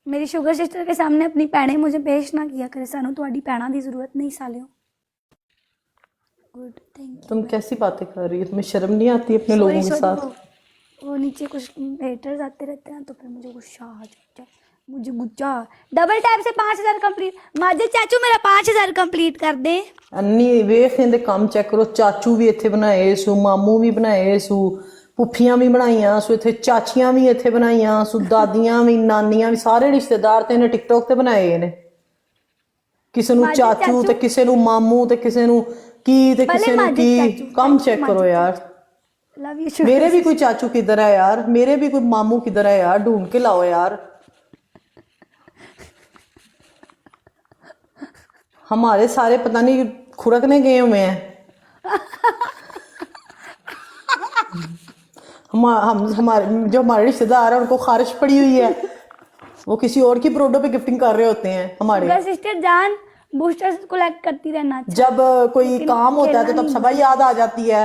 मेरी sugar sister के सामने अपनी भैनें मुझे पेश ना किया करे, सानू तुम्हारी भैनों की जरूरत नहीं सालियो। Good, thank you. तुम कैसी बातें कर रही हो, तुम्हें शर्म नहीं आती अपने लोगों के साथ? वो नीचे कुछ हेटर्स आते रहते हैं तो फिर मुझे गुस्सा आ जाता है, मुझे गुस्सा। डबल टैप से 5000 कंप्लीट। माजे चाचू मेरा 5000 कंप्लीट कर दे। अन्नी वेख इहदे काम चेक करो, चाचू भी इत्थे बनाए सू, मामू भी बनाए सू, पुफियां भी बनाइयां सू, इत्थे चाचियां भी इत्थे बनाइयां सू, दादियां भी, नानियां भी, सारे रिश्तेदार ते इन्हें टिकटॉक ते बनाए ने। किसी नू चाचू ते किसी नू मामू ते किसी नू की ते किसी नू की। काम चेक करो यार। Love you. मेरे भी कोई चाचू किधर है यार, मेरे भी कोई मामू किधर है यार, ढूंढ के लाओ यार। हमारे सारे पता नहीं खुरकने गए हुए हैं। हम हमारे जो हमारे रिश्तेदार हैं उनको खारिश पड़ी हुई है, वो किसी और की प्रोडक्ट पे गिफ्टिंग कर रहे होते हैं। हमारे सिस्टर जान बूस्टर्स कलेक्ट करती रहना। जब कोई काम होता है तो तब सभा याद आ जाती है।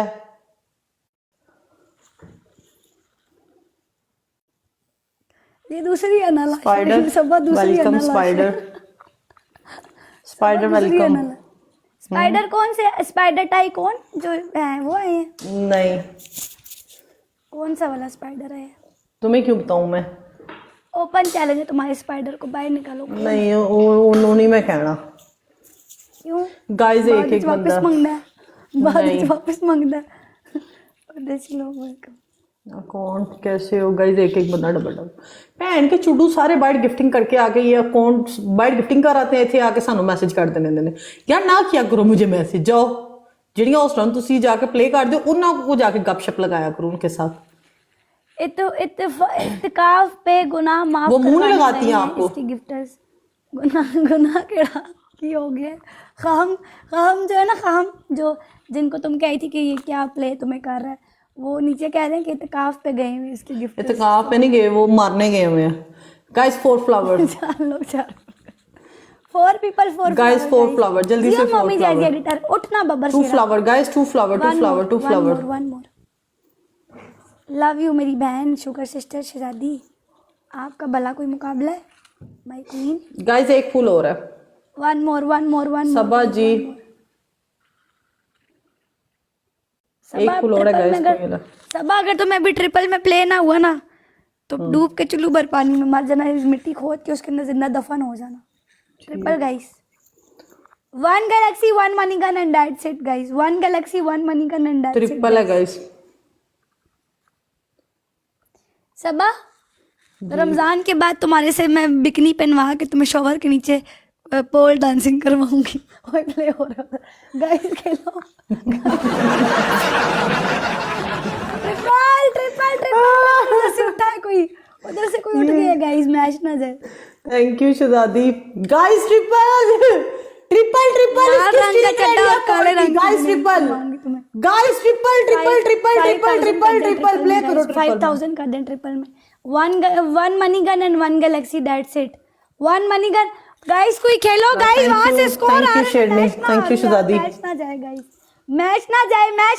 ये दूसरी अनल spider welcome, spider welcome. Spider कौन से? स्पाइडर टाई कौन जो है वो है? नहीं, कौन सा वाला स्पाइडर है? तुम्हें क्यों बताऊं मैं? ओपन चैलेंज है तुम्हारे, स्पाइडर को बाहर निकालो। नहीं, उन्होंने मैं कहना। क्यों गाइस एक एक बंदा वापस मांगना है, बाद वापस मांगना है। देसी लोग वेलकम। अकाउंट कैसे हो गाइस? एक एक बंदा डबल डबल भैन के चुडू सारे बाइट गिफ्टिंग करके आके ये अकाउंट बाइट गिफ्टिंग कर आते हैं, इतने आके सानू मैसेज कर देने ने यार। ना किया करो मुझे मैसेज, जाओ ਜਿਹੜੀਆਂ ਹੋਸਟਾਂ ਤੁਸੀਂ ਜਾ ਕੇ प्ले कर दो ਉਹਨਾਂ को जाके गपशप लगाया करो उनके साथ। इत्तिकाफ पे गुनाह माफ, वो मुंह नहीं लगाती हैं आपको। गिफ्टर्स गुनाह केड़ा की हो गया? खाम जो है ना, खाम जो जिनको तुम कही थी कि ये क्या प्ले तुम्हें कर रहा है, वो नीचे कह रहे हैं कि इत्तिकाफ पे गए हुए इसके गिफ्ट। इत्तिकाफ पे नहीं गए, वो मारने गए हुए हैं guys. 4 flowers. 4 people 4 guys 4 flower जल्दी से। 4 फ्लावर एडिटर उठना Babbar. 2 flower guys, 2 flower 2 flower 2 flower. One more. Love you मेरी बहन शुगर सिस्टर शहजादी, आपका भला कोई मुकाबला है माय क्वीन। गाइस एक फूल और है। One more. सबा जी एक फूल और है गाइस। सबा अगर तुम्हें अभी ट्रिपल में प्ले ना हुआ ना तो डूब के चुल्लू भर पानी में मर जाना, मिट्टी खोद के उसके अंदर जिंदा दफन हो जाना। Triple guys. 1 Galaxy 1 money gun and that's it guys. 1 Galaxy 1 money gun and that's it. Triple है गाइस। सबा रमजान के बाद तुम्हारे से मैं बिकनी पहनवा के तुम्हें शॉवर के नीचे पोल डांसिंग करवाऊंगी। ओए प्ले हो रहा है गाइस, खेलो। ट्रिपल उधर से उठा है कोई, उधर से कोई उठ गया गाइस, मैच ना जाए। Thank you Shahzadi. Guys triple triple triple रंग का चड्डा और काले रंग guys triple guys triple triple triple triple triple triple play करो। 5000 कर दें ट्रिपल में। 1 money gun and 1 Galaxy that's it. 1 money gun guys, कोई खेलो गाइस, वहां से स्कोर आ रहा है। Thank you Shahzadi. मैच ना जाए गाइस, मैच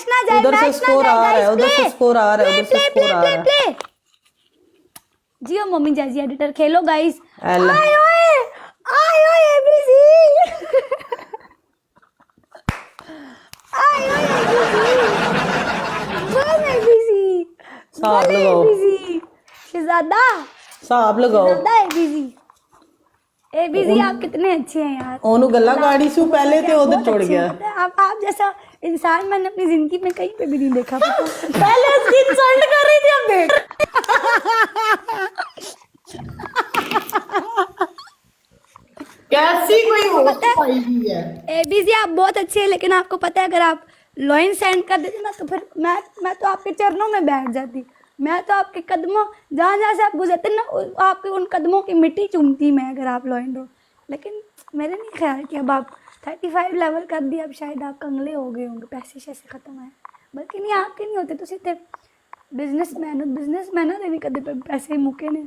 ना जाए। उधर से स्कोर आ रहा है, उधर से स्कोर आ रहा है, उधर से स्कोर आ रहा है। जियो मम्मी जैसी editor Khelo guys. L I ओए एबीसी। आय ओए एबीसी। साहब लगाओ, शहजादा साहब लगाओ। एबीसी आप कितने अच्छे हैं यार। ओनू गल्ला गाड़ी से पहले थे उधर छोड़ गया। आप जैसा इंसान मैंने अपनी जिंदगी में कहीं पे भी नहीं देखा। पहले उसकी इंसल्ट कर रही थी, अब देख। कैसी कोई होती है। एबीसी आप बहुत अच्छे हैं, लेकिन आपको पता है अगर आप लॉइन सेंड कर देते ना तो फिर मैं तो आपके चरणों में बैठ जाती। मैं तो आपके कदमों जहाँ से आप गुजरते ना, आपके उन कदमों की मिट्टी चूमती मैं अगर आप लॉइन हो। लेकिन मैंने नहीं ख्याल कि अब आप 35 लेवल कर दिया, अब शायद आप कंगले हो गए होंगे, पैसे शैसे खत्म है। बल्कि नहीं, आपके नहीं होते तो सीधे बिजनेसमैन ਦੇ ਵੀ कदे पैसे मुके ने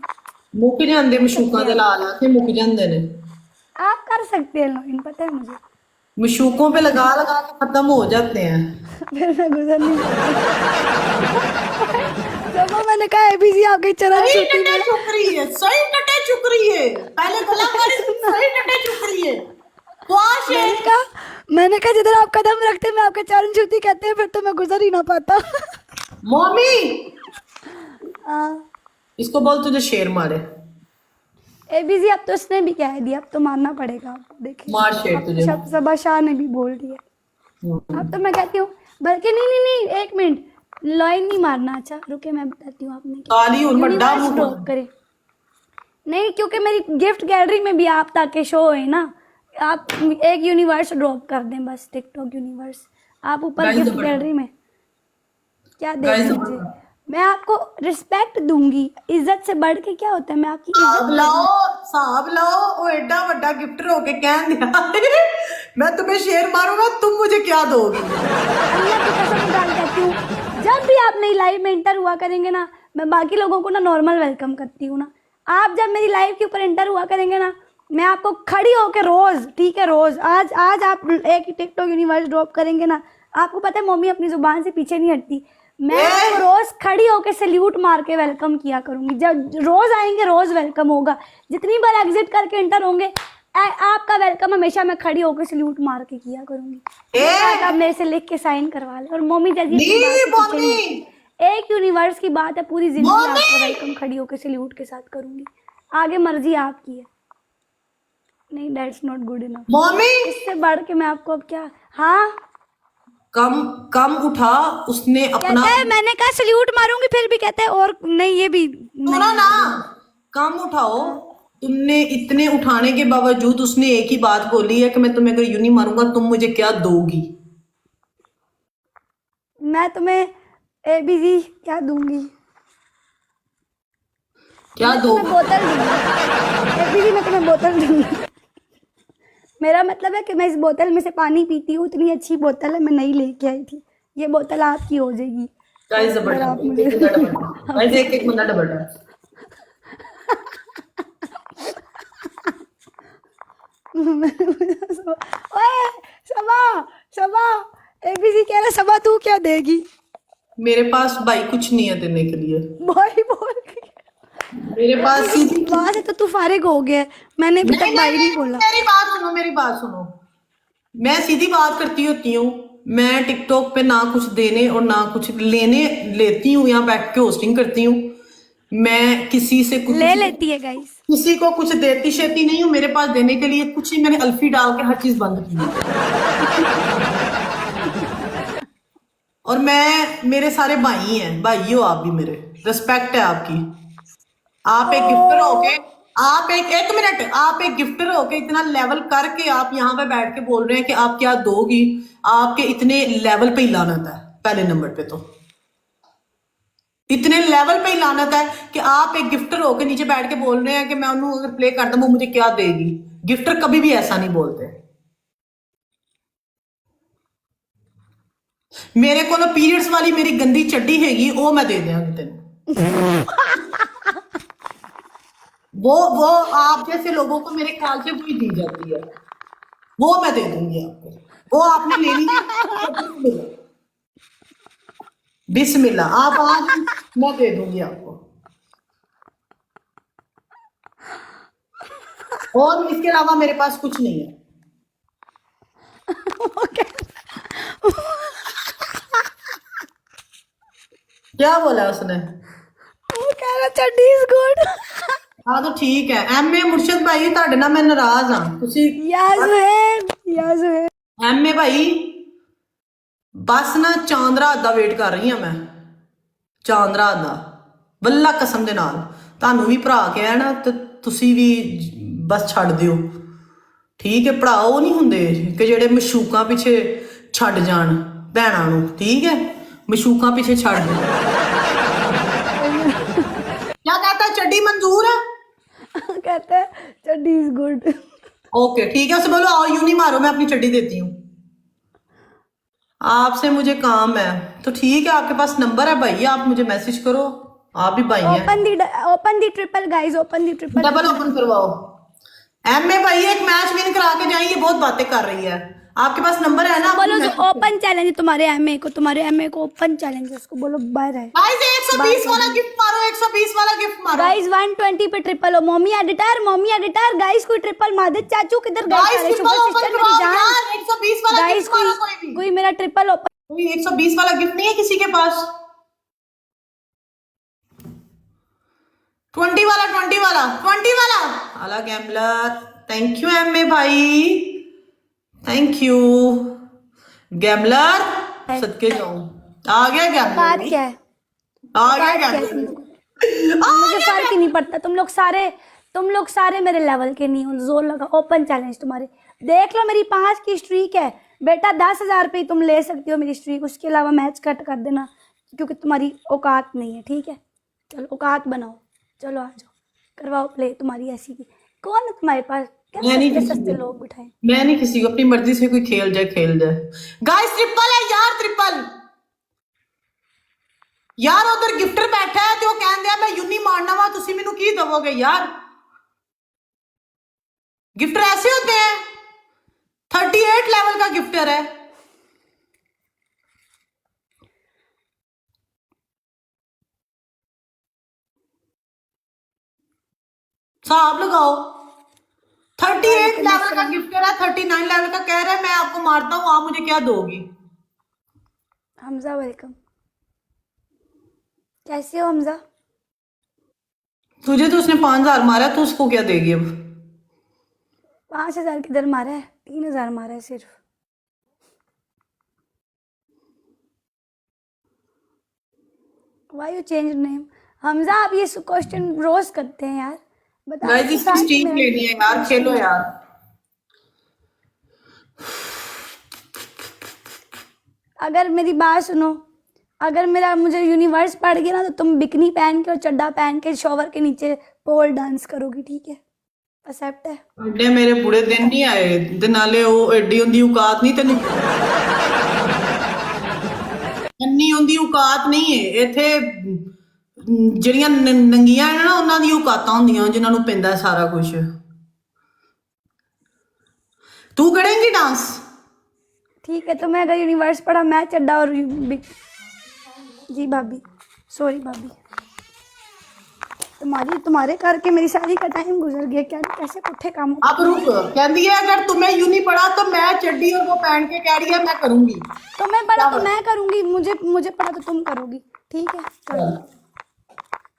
मुक जाते मशूका दे ला के मुक जाते ने। आप कर सकते हैं लॉइन, पता है मुझे। मशूकों पे लगा लगा के खत्म हो जाते हैं। फिर मैं गुजर नहीं जब मैंने कहा एबीसी आपके चरण सही टटे चुक रही है, सही टटे चुक रही है। पहले गला मारे सही टट्टे चुप रही है क्वाश है। मैंने कहा जिधर आप कदम रखते मैं आपके चरण छूती कहते हैं, फिर तो मैं गुजर ही ना पाता। मम्मी हाँ। इसको बोल तुझे शेर मारे। एबीजी अब तो उसने भी कह दिया, अब तो मानना पड़ेगा आपको। देखिए मार शेर तुझे। सबा शाह ने भी बोल दिया। अब तो मैं कहती हूँ, बल्कि नहीं, एक मिनट, लाइन नहीं मारना। अच्छा रुके, मैं बताती हूँ आपने काली उन बड़ा मुंह ड्रॉप करे। नहीं, क्योंकि मेरी गिफ्ट गैलरी में भी आप ताकि शो है ना, आप एक यूनिवर्स ड्रॉप कर दें बस, टिकटॉक यूनिवर्स। आप ऊपर गिफ्ट गैलरी में क्या दे दीजिए, मैं आपको रिस्पेक्ट दूंगी। इज्जत से बढ़ के क्या होता है, मैं आपकी साहब लाओ ओ एडा बड़ा गिफ्टर होके कह दिया मैं तुम्हें शेर मारूंगा, तुम मुझे क्या दोगी। अल्लाह की कसम डाल कहती हूँ, जब भी आप मेरी लाइव में इंटर हुआ करेंगे ना, मैं बाकी लोगों को ना नॉर्मल वेलकम करती हूँ ना, आप जब मेरी लाइव के ऊपर इंटर हुआ करेंगे ना, मैं आपको खड़ी होके रोज, ठीक है रोज, आज आप एक टिकटॉक यूनिवर्स ड्रॉप करेंगे ना, आपको पता है मम्मी अपनी जुबान से पीछे नहीं हटती, मैं आपको रोज खड़ी होके सैल्यूट मार के वेलकम किया करूंगी। जब रोज आएंगे रोज वेलकम होगा, जितनी बार एग्जिट करके इंटर होंगे आपका वेलकम हमेशा मैं खड़ी होकर सैल्यूट मार के किया करूंगी। आप मेरे से लिख के साइन करवा ले। और मम्मी जल्दी, एक यूनिवर्स की बात है, पूरी जिंदगी आपका वेलकम खड़ी होकर सैल्यूट के साथ करूंगी, आगे मर्जी आपकी है। नहीं, that's not good enough mummy, इससे बढ़ के मैं आपको अब क्या। हाँ कम उठा उसने अपना, कहता है, मैंने कहा सैल्यूट मारूंगी, फिर भी कहता है और नहीं, ये भी सुनो ना, कम उठाओ। तुमने इतने उठाने के बावजूद उसने एक ही बात बोली है कि मैं तुम्हें अगर यूं नहीं मारूंगा तुम मुझे क्या दोगी। मैं तुम्हें एबीजी क्या दूंगी, क्या दो? बोतल दूंगी एबीजी, मैं तुम्हें बोतल दूंगी। मेरा मतलब है कि मैं इस बोतल में से पानी पीती हूँ, इतनी अच्छी बोतल है, मैं नहीं लेके आई थी, ये बोतल आपकी हो जाएगी। आप मुझे एक बंदा डबल ओए सबा एबीसी कह रहा, सबा तू क्या देगी? मेरे पास भाई कुछ नहीं है देने के लिए। भाई बोल मेरे पास सीधी वहां से तो तू फारिग हो गया, मैंने अभी तक भाई नहीं बोला। मेरी बात सुनो, मैं सीधी बात करती होती हूँ। मैं टिकटॉक पे ना कुछ देने और ना कुछ लेने लेती हूँ, यहाँ बैठ के होस्टिंग करती हूँ। मैं किसी से कुछ ले लेती है गाइस, किसी को कुछ देती शेती नहीं हूँ। मेरे पास देने के लिए कुछ ही, मैंने अल्फी डाल के हर चीज बंद की और मेरे सारे भाई हैं, भाई हो आप भी, मेरे रिस्पेक्ट है आपकी। आप एक गिफ्टर होके, आप एक मिनट, आप एक गिफ्टर होके इतना लेवल करके आप यहाँ पे बैठ के बोल रहे हैं कि आप क्या दोगी। आपके इतने लेवल पे ही लानत है, पहले नंबर पे तो इतने लेवल पे ही लानत है कि आप एक गिफ्टर होके नीचे बैठ के बोल रहे हैं कि मैं उन्होंने अगर प्ले कर दूं वो मुझे क्या देगी। गिफ्टर कभी भी ऐसा नहीं बोलते। मेरे को पीरियड्स वाली मेरी गंदी चड्डी हैगी, वो मैं दे देंगी तेन। वो आप जैसे लोगों को मेरे ख्याल से वही दी जाती है, वो मैं दे दूंगी आपको। वो आपने लेनी है, बिस्मिल्लाह, आप आज मैं दे दूंगी आपको। और इसके अलावा मेरे पास कुछ नहीं है। क्या बोला उसने? वो कह रहा चड्डी इज गुड। हाँ तो ठीक है। एमए मुर्शद भाई ਤੁਹਾਡੇ ਨਾਲ मैं नाराज हाँ। एमए भाई बस ना चांद रात दा वेट कर रही हाँ मैं, चांद रात दा ਬੱਲਾ ਕਸਮ ਦੇ ਨਾਲ। ਤੁਹਾਨੂੰ ਵੀ ਭਰਾ ਕੇ ਆ ਨਾ ਤੇ ਤੁਸੀਂ ਵੀ ਬਸ ਛੱਡ ਦਿਓ, ਠੀਕ ਹੈ। ਭਰਾ ਉਹ ਨਹੀਂ ਹੁੰਦੇ ਕਿ ਜਿਹੜੇ ਮਸ਼ੂਕਾਂ ਪਿੱਛੇ ਛੱਡ ਜਾਣ ਭੈਣਾਂ ਨੂੰ, ਠੀਕ है। मशूका पीछे छाड़ दो। क्या कहता है? चड्डी मंजूर है? कहता है चड्डी इज गुड। ओके ठीक है, उसे बोलो आओ यूं नहीं मारो, मैं अपनी चड्डी देती हूँ। आपसे मुझे काम है तो ठीक है, आपके पास नंबर है भाई, आप मुझे मैसेज करो। आप भी भाई हैं। ओपन दी ट्रिपल गाइस, ओपन दी ट्रिपल, डबल ओपन करवाओ। एमए भाई एक मैच विन करा के जाएंगे, बहुत बातें कर रही है। आपके पास नंबर है ना? बोलो जो ओपन चैलेंज तुम्हारे एमए को, ओपन चैलेंज उसको बोलो बाय है। गाइस 120 वाला गिफ्ट मारो, 120 वाला गिफ्ट मारो गाइस 120 पे ट्रिपल हो। मम्मी एडिटर गाइस कोई ट्रिपल मार दे। चाचू किधर गए गाइस सारे? ट्रिपल शुगर ओपन सिस्टर कराओ मेरी जान। यार, 120 वाला गाइस गिफ्ट मारो कोई भी। कोई मेरा ट्रिपल ओपन। कोई 120 वाला गिफ्ट नहीं है किसी के पास? 20 वाला, 20 वाला, 20 वाला आला गैम्बलर। थैंक यू एमए भाई, थैंक यू गैम्बलर, सदके जाऊं। आ गया गैम्बलर, बात क्या है? आ गया बात क्या है? गैम्बलर। मुझे फर्क ही नहीं पड़ता। तुम लोग सारे मेरे लेवल के नहीं हो। जोर लगा ओपन चैलेंज तुम्हारे। देख लो मेरी 5 की स्ट्रीक है बेटा। 10,000 पे तुम ले सकती हो मेरी स्ट्रीक। उसके अलावा मैच कट कर देना क्योंकि तुम्हारी औकात नहीं है। ठीक है चलो औकात बनाओ। चलो आ जाओ करवाओ प्ले तुम्हारी ऐसी की। कौन है तुम्हारे पास? क्या सस्ते सस्ते लोग बिठाए? मैं नहीं किसी को, अपनी मर्जी से कोई खेल जाए खेल जाए। गाइस ट्रिपल है यार, ट्रिपल यार। उधर गिफ्टर बैठा है जो कहंदे मैं यूनी मारना वा, तुसी मेनू की दवोगे यार? गिफ्टर ऐसे होते हैं? 38 लेवल का गिफ्टर है। साहब लगाओ। 38 लेवल का गिफ्टर है, 39 लेवल का कह रहा है मैं आपको मारता हूँ, आप मुझे क्या दोगी? हमजा वेलकम। कैसे हो हमजा? तुझे तो उसने 5,000 मारा, तो उसको क्या देगी अब? 5,000 किधर मारा है? 3,000 मारा है सिर्फ। Why you change name? Hamza आप ये क्वेश्चन रोज करते हैं यार। बता गाइस इसकी स्टीक लेनी है यार, खेलो यार। अगर मेरी बात सुनो, अगर मेरा मुझे यूनिवर्स पड़ गया ना तो तुम बिकनी पहन के और चड्डा पहन के शॉवर के नीचे पोल डांस करोगी। ठीक है एक्सेप्ट है? एडे मेरे बुरे दिन नहीं आए ते नाले ਉਹ ਐਡੀ ਹੁੰਦੀ ਔਕਾਤ ਨਹੀਂ ਤੈਨੂੰ। ਇੰਨੀ ਹੁੰਦੀ ਔਕਾਤ ਨਹੀਂ ਹੈ ਇੱਥੇ। ਜਿਹੜੀਆਂ ਨੰਗੀਆਂ ਨੇ ਨਾ ਉਹਨਾਂ ਦੀ ਔਕਾਤਾਂ ਹੁੰਦੀਆਂ ਜਿਨ੍ਹਾਂ ਨੂੰ ਪੈਂਦਾ ਸਾਰਾ ਕੁਝ। ਤੂੰ ਕरेंगी डांस? ठीक है तो मैं अगर यूनिवर्स पढ़ा मैं चड्डा और जी भाभी सॉरी भाभी तुम्हारे करके मेरी शादी का टाइम गुजर गया। क्या कैसे पुट्ठे काम। अब रुक, कहती है अगर तुम्हें यूं नहीं पड़ा तो मैं चड्डी और वो पहन के कह रही है मैं करूंगी। तो मैं पढ़ा तो मैं करूंगी, मुझे पढ़ा तो तुम करोगी। ठीक है चलो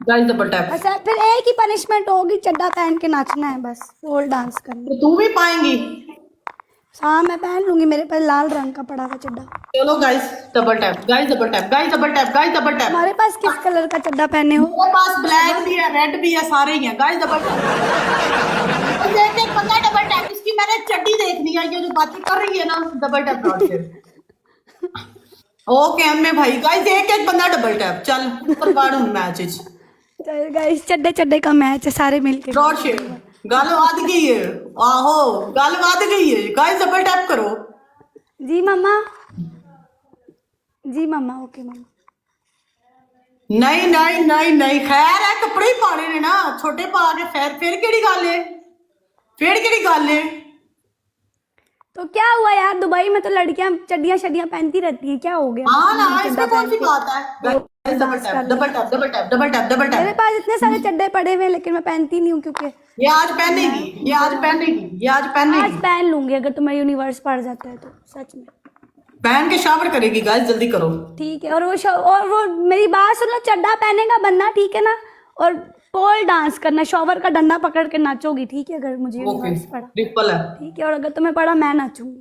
गाइस डबल टैप। अच्छा फिर एक ही पनिशमेंट होगी, चड्डा पहन के नाचना है बस, पोल डांस करना। तो तू भी पाएंगी? हाँ मैं पहन लूंगी, मेरे पास लाल रंग का पड़ा था चड्डा। चलो guys double tap, guys double tap, guys double tap, guys double tap. हमारे पास किस कलर का चड्डा पहने हो? मेरे पास ब्लैक भी है, रेड भी है, सारे ही हैं। Guys double tap. देख देख बंदा डबल टैप, इसकी मैंने चड्डी देखनी है, ये जो बातें कर रही है ना डबल टैप डॉट से। ओके एमए भाई, गाइस एक बंदा डबल टैप। चल ऊपर काढ़ हूं मैच विच। चल गाइस चड्डे का मैच है सारे मिलके। डॉट से गल वध गई है। आहो गल वध गई है। गाइस डबल टैप करो। जी मम्मा ओके मम्मा। नहीं नहीं नहीं नहीं, खैर है कपड़े ही पाने ने ना छोटे पा के, फिर केड़ी गल है? फिर केड़ी गल है? तो क्या हुआ यार, दुबई में तो लड़कियां चड्डियां शड्डियां पहनती रहती हैं, क्या हो गया? हाँ ना, इसमें कौन सी बात है? Double tap double tap double tap double tap double tap. मेरे पास इतने सारे चड्डे पड़े हुए हैं लेकिन मैं पहनती नहीं हूँ क्योंकि ये आज पहनेगी, ये आज पहनेगी, ये आज पहनेगी। आज पहन लूंगी अगर तुम्हें यूनिवर्स पड़ जाता है तो, सच में पहन के शावर करेगी। गाइस जल्दी करो। ठीक है। और वो मेरी बात सुनो, चड्डा पहनेगा बंदा ठीक है ना, और पोल डांस करना, शॉवर का डंडा पकड़ के नाचोगी। ठीक है अगर मुझे यूनिवर्स पड़ा? ट्रिपल है। ठीक है। और अगर तुम्हें पड़ा मैं नाचूंगी,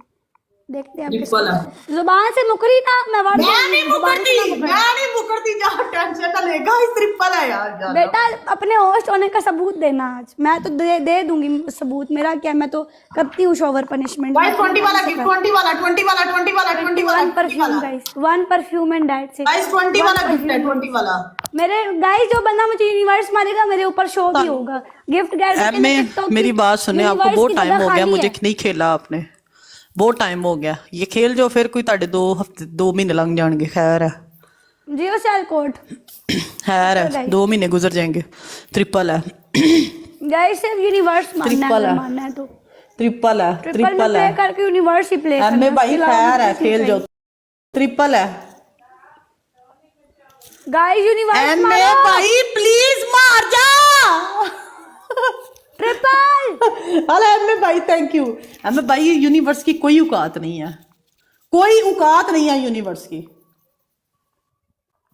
देखते हैं ट्रिपल है। जुबान से मुकरी ना, मैं नहीं मुकरती जा, टेंशन ना ले। गाइस ट्रिपल है यार। बेटा अपने होस्ट होने का सबूत देना आज। मैं तो दे दूंगी सबूत, मेरा क्या, मैं तो करती हूँ शॉवर पनिशमेंट। गाइस 20 वाला गिफ्ट, 20 वाला 20 वाला 20 वाला 20 वाला perfume guys, 1 perfume and that's it. Guys 20 वाला गिफ्ट है, 20 वाला। मेरे गाइस जो बंदा मुझे यूनिवर्स मारेगा मेरे ऊपर शो भी होगा। Gift gadget. मेरी बात सुने, आपको बहुत टाइम हो गया, मुझे नहीं खेला आपने, बहुत टाइम हो गया। ये खेल जो फिर कोई ताड़े 2 हफ्ते 2 महीने लग जाएंगे। खैर है, जियो सेल कोड खैर है, 2 महीने गुजर जाएंगे। ट्रिपल है गाइस, सिर्फ यूनिवर्स मारना है तो ट्रिपल है, ट्रिपल में ट्रिपल प्ले है। करके यूनिवर्स ही प्ले एम ए भाई खैर है, खेल जाओ। ट्रिपल है। गाइस यूनिवर्स एम ए मारो भाई प्लीज मार जा। ट्रिपल। अरे एम ए भाई थैंक यू। एम ए भाई यूनिवर्स की कोई औकात नहीं है, कोई औकात नहीं है यूनिवर्स की,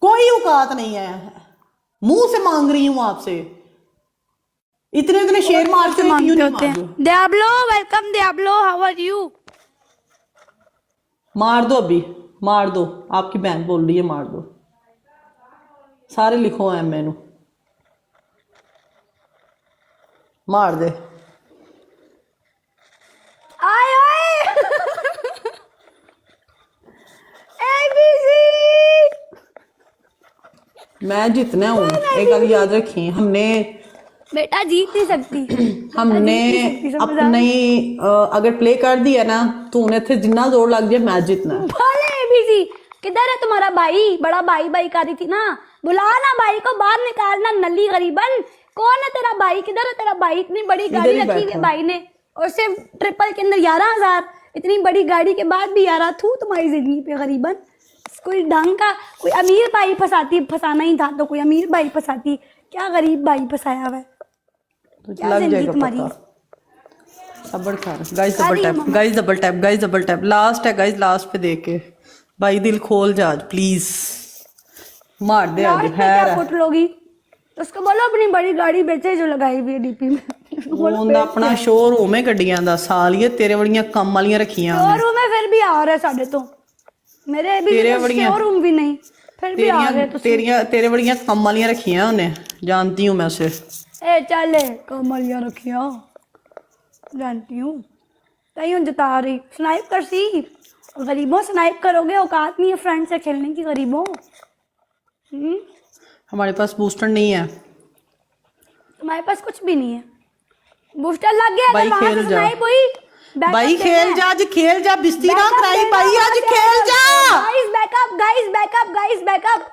कोई औकात नहीं है। मुंह से मांग रही हूं आपसे, इतने इतने शेर मार के मांगते क्यों नहीं होते मार दो? हैं। Diablo, welcome Diablo, how are you? मार दो अभी, मार दो। आपकी बहन बोल रही है मार दो। सारे लिखो एम ए नु मार दे। आए ओए एबीसी। मैं जितना हूँ एक गल याद रखी, हमने बेटा जीत नहीं सकती। हमने अपनी अगर प्ले कर दिया ना तो उन्हें थे जितना जोर लग जाए मैच जीतना है। भले एबीसी किधर है तुम्हारा भाई? बड़ा भाई भाई कर रही थी ना, बुला ना भाई को बाहर निकालना नली गरीबन। कौन है तेरा भाई? किधर है तेरा भाई? इतनी बड़ी गाड़ी ही रखी हुई है बैठा। भाई ने, और सिर्फ ट्रिपल के अंदर 11,000। इतनी बड़ी गाड़ी के बाद भी 11 थू तुम्हारी जिंदगी पे गरीबन। कोई ढंग का कोई अमीर भाई फंसाती, फंसाना ही था तो कोई अमीर भाई फंसाती, क्या गरीब भाई फंसाया हुआ है। तो क्या लग जिंदगी जाएगा तुम्हारी? पता। सबर कर guys, double tap guys, double tap guys, double tap. Last है गाइस, लास्ट पे देके भाई दिल खोल जा आज प्लीज। मार दे आज लास्ट में खैर क्या है। फुट लोगी तो उसको बोलो अपनी बड़ी गाड़ी बेचे जो लगाई हुई है डीपी में। ਉਹਦਾ ਆਪਣਾ ਸ਼ੋਰੂਮ ਹੈ ਗੱਡੀਆਂ ਦਾ, ਸਾਲੀਏ ਤੇਰੇ ਵੜੀਆਂ ਕੰਮ ਵਾਲੀਆਂ ਰੱਖੀਆਂ ਉਹਨੇ। शोरूम है फिर भी आ रहे साढ़े तो मेरे भी तेरे बढ़िया। शोरूम भी नहीं फिर भी आ रहे तो ਤੇਰੀਆਂ ਤੇਰੇ ਵੜੀਆਂ ਕੰਮ ਵਾਲੀਆਂ ਰੱਖੀਆਂ ਉਹਨੇ, जानती हूं मैं उसे। ए चले कमलियां रखिया जानती हूँ तई हूँ जता रही स्नाइप कर सी। गरीबों स्नाइप करोगे, औकात नहीं है फ्रेंड से खेलने की गरीबों। हमारे पास बूस्टर नहीं है तुम्हारे पास कुछ भी नहीं है। बूस्टर लग गया भाई, वहां से खेल जा। स्नाइप हुई। भाई खेल जा आज, खेल जा, बिस्ती ना कराई भाई आज, खेल जा। Guys backup, guys backup, guys backup.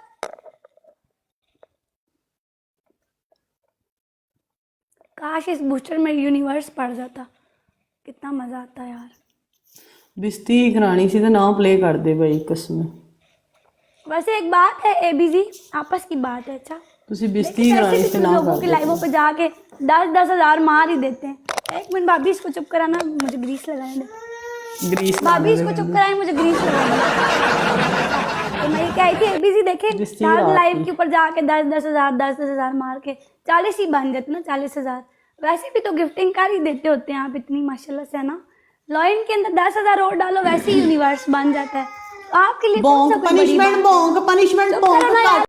काश इस बूस्टर में यूनिवर्स पड़ जाता, कितना मजा आता यार। बिस्ती करानी सी तो ना प्ले कर दे भाई कसम। वैसे एक बात है एबीजी, आपस की बात है। अच्छा तुसी बिस्ती लेकिन करानी ऐसे से भी ना लोगों कर की दे। लाइवों पे जाके 10-10 हजार मार ही देते हैं। एक मिनट भाभी इसको चुप कराना, मुझे ग्रीस लगाने दे। ग्रीस भाभी इसको चुप कराए, मुझे ग्रीस लगाने दे। तो मैं ये कह रही थी एबीजी देखे ग्रीसी हर रात लाइव की। के ऊपर जाके 10-10 हजार 10-10 हजार मार के 40 ही बन जाते ना, 40,000। वैसे भी तो गिफ्टिंग कर ही देते होते हैं आप इतनी माशाल्लाह से, है ना। लॉइन के अंदर 10,000 और डालो, वैसे ही यूनिवर्स बन जाता है। आपके लिए कौन सा बोंग कोई बड़ी पनिशमेंट, बात है? बोंग पनिशमेंट, चुप करो ना बोंग। यार।